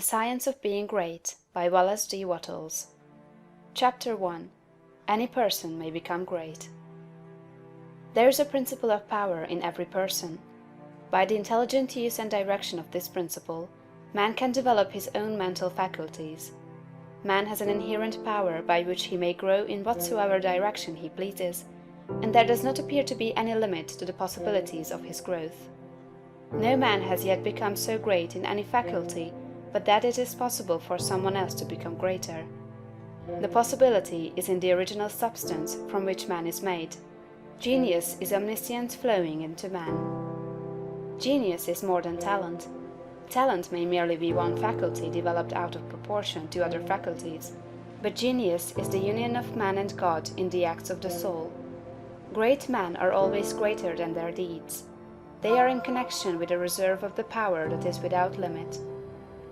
The Science of Being Great by Wallace D. Wattles. Chapter 1. Any person may become great. There is a principle of power in every person. By the intelligent use and direction of this principle, man can develop his own mental faculties. Man has an inherent power by which he may grow in whatsoever direction he pleases, and there does not appear to be any limit to the possibilities of his growth. No man has yet become so great in any faculty but that it is possible for someone else to become greater. The possibility is in the original substance from which man is made. Genius is omniscience flowing into man. Genius is more than talent. Talent may merely be one faculty developed out of proportion to other faculties, but genius is the union of man and God in the acts of the soul. Great men are always greater than their deeds. They are in connection with a reserve of the power that is without limit.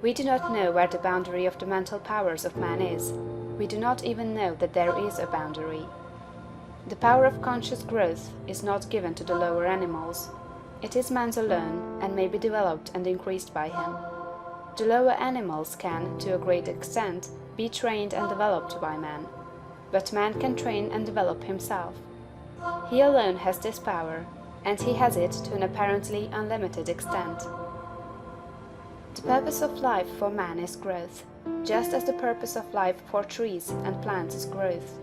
We do not know where the boundary of the mental powers of man is. We do not even know that there is a boundary. The power of conscious growth is not given to the lower animals. It is man's alone, and may be developed and increased by him. The lower animals can, to a great extent, be trained and developed by man. But man can train and develop himself. He alone has this power, and he has it to an apparently unlimited extent. The purpose of life for man is growth, just as the purpose of life for trees and plants is growth.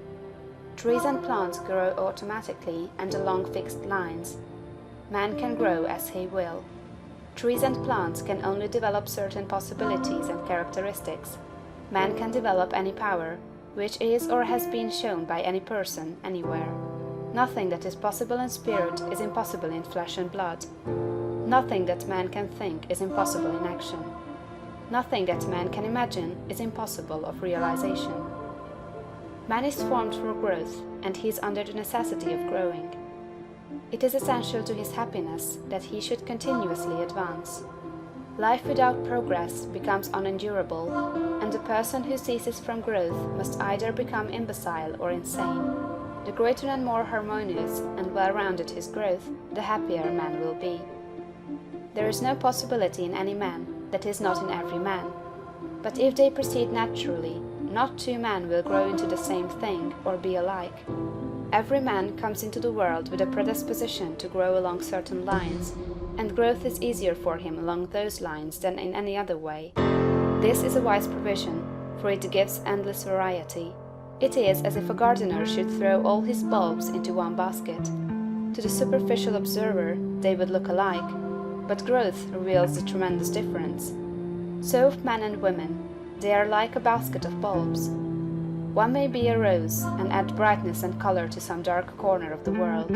Trees and plants grow automatically and along fixed lines. Man can grow as he will. Trees and plants can only develop certain possibilities and characteristics. Man can develop any power, which is or has been shown by any person, anywhere. Nothing that is possible in spirit is impossible in flesh and blood. Nothing that man can think is impossible in action. Nothing that man can imagine is impossible of realization. Man is formed for growth, and he is under the necessity of growing. It is essential to his happiness that he should continuously advance. Life without progress becomes unendurable, and the person who ceases from growth must either become imbecile or insane. The greater and more harmonious and well-rounded his growth, the happier man will be. There is no possibility in any man that is not in every man. But if they proceed naturally, not two men will grow into the same thing or be alike. Every man comes into the world with a predisposition to grow along certain lines, and growth is easier for him along those lines than in any other way. This is a wise provision, for it gives endless variety. It is as if a gardener should throw all his bulbs into one basket. To the superficial observer, they would look alike, but growth reveals the tremendous difference. So of men and women, they are like a basket of bulbs. One may be a rose and add brightness and color to some dark corner of the world.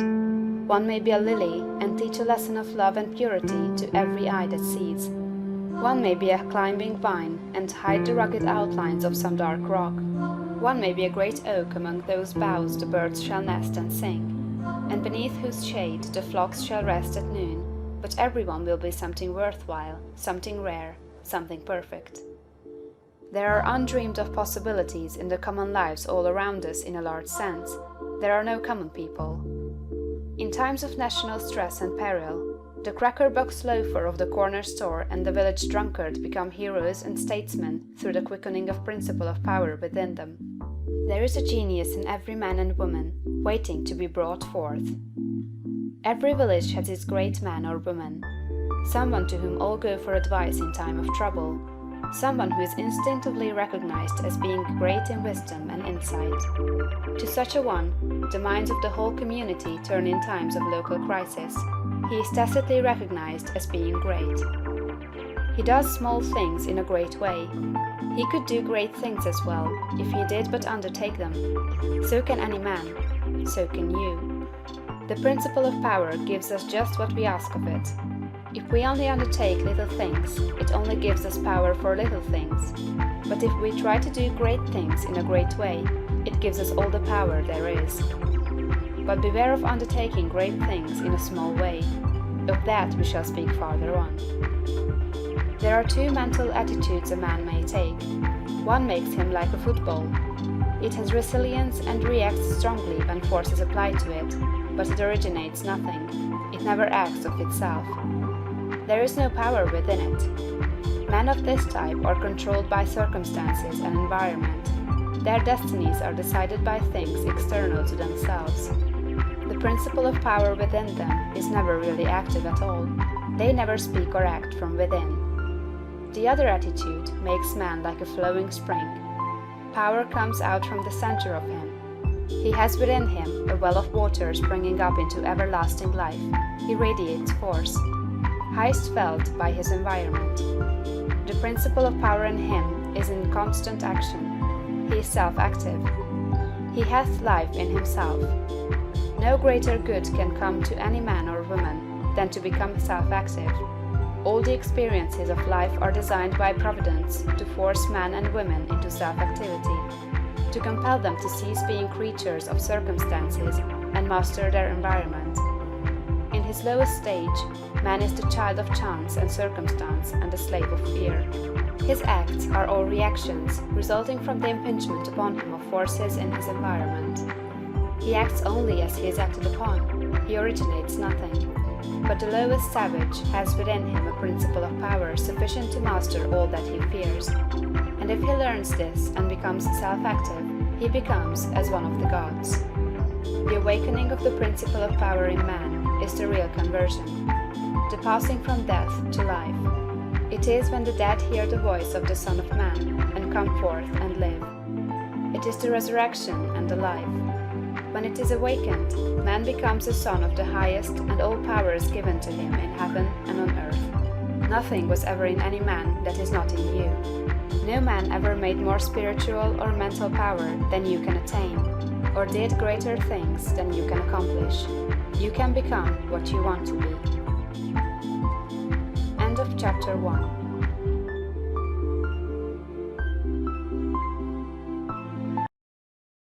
One may be a lily and teach a lesson of love and purity to every eye that sees. One may be a climbing vine and hide the rugged outlines of some dark rock. One may be a great oak among whose boughs the birds shall nest and sing, and beneath whose shade the flocks shall rest at noon. But everyone will be something worthwhile, something rare, something perfect. There are undreamed of possibilities in the common lives all around us in a large sense. There are no common people. In times of national stress and peril, the cracker-box loafer of the corner store and the village drunkard become heroes and statesmen through the quickening of principle of power within them. There is a genius in every man and woman, waiting to be brought forth. Every village has its great man or woman, someone to whom all go for advice in time of trouble, someone who is instinctively recognized as being great in wisdom and insight. To such a one, the minds of the whole community turn in times of local crisis. He is tacitly recognized as being great. He does small things in a great way. He could do great things as well, if he did but undertake them. So can any man. So can you. The principle of power gives us just what we ask of it. If we only undertake little things, it only gives us power for little things. But if we try to do great things in a great way, it gives us all the power there is. But beware of undertaking great things in a small way. Of that we shall speak farther on. There are two mental attitudes a man may take. One makes him like a football. It has resilience and reacts strongly when force is applied to it, but it originates nothing. It never acts of itself. There is no power within it. Men of this type are controlled by circumstances and environment. Their destinies are decided by things external to themselves. The principle of power within them is never really active at all. They never speak or act from within. The other attitude makes man like a flowing spring. Power comes out from the center of him. He has within him a well of water springing up into everlasting life. He radiates force, highest felt by his environment. The principle of power in him is in constant action. He is self-active. He hath life in himself. No greater good can come to any man or woman than to become self-active. All the experiences of life are designed by Providence to force men and women into self-activity, to compel them to cease being creatures of circumstances and master their environment. In his lowest stage, man is the child of chance and circumstance and the slave of fear. His acts are all reactions resulting from the impingement upon him of forces in his environment. He acts only as he is acted upon. He originates nothing. But the lowest savage has within him a principle of power sufficient to master all that he fears. And if he learns this and becomes self-active, he becomes as one of the gods. The awakening of the principle of power in man is the real conversion, the passing from death to life. It is when the dead hear the voice of the Son of Man and come forth and live. It is the resurrection and the life. When it is awakened, man becomes a son of the highest, and all power is given to him in heaven and on earth. Nothing was ever in any man that is not in you. No man ever made more spiritual or mental power than you can attain, or did greater things than you can accomplish. You can become what you want to be. End of chapter 1.